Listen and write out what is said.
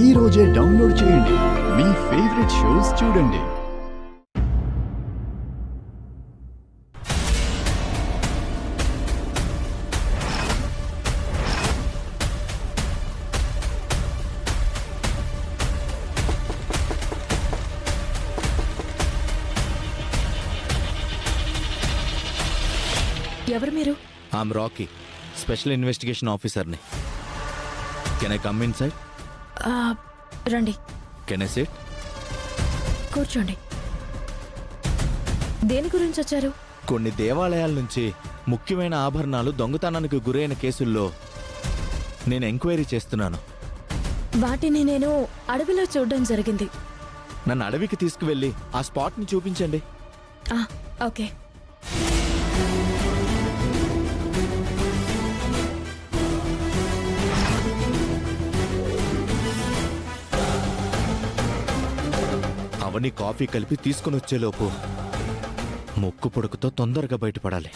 ఈ రోజే డౌన్లోడ్ చేయండి. మీ ఫేవరెట్ షోస్ చూడండి. ఎవరు మీరు? ఐఎమ్ రాకీ, స్పెషల్ ఇన్వెస్టిగేషన్ ఆఫీసర్ని. Can I come in side? రండి, కెన్ ఐ సిట్? కూర్చోండి. దేని గురించి వచ్చారు? కొన్ని దేవాలయాల నుంచి ముఖ్యమైన ఆభరణాలు దొంగతనానికి గురైన కేసుల్లో నేను ఎంక్వైరీ చేస్తున్నాను. వాటిని నేను అడవిలో చూడడం జరిగింది. నన్ను అడవికి తీసుకువెళ్ళి ఆ స్పాట్ని చూపించండి. ఓకే. అవన్నీ కాఫీ కలిపి తీసుకుని వచ్చేలోపు ముక్కు పొడుకుతో తొందరగా బయటపడాలి.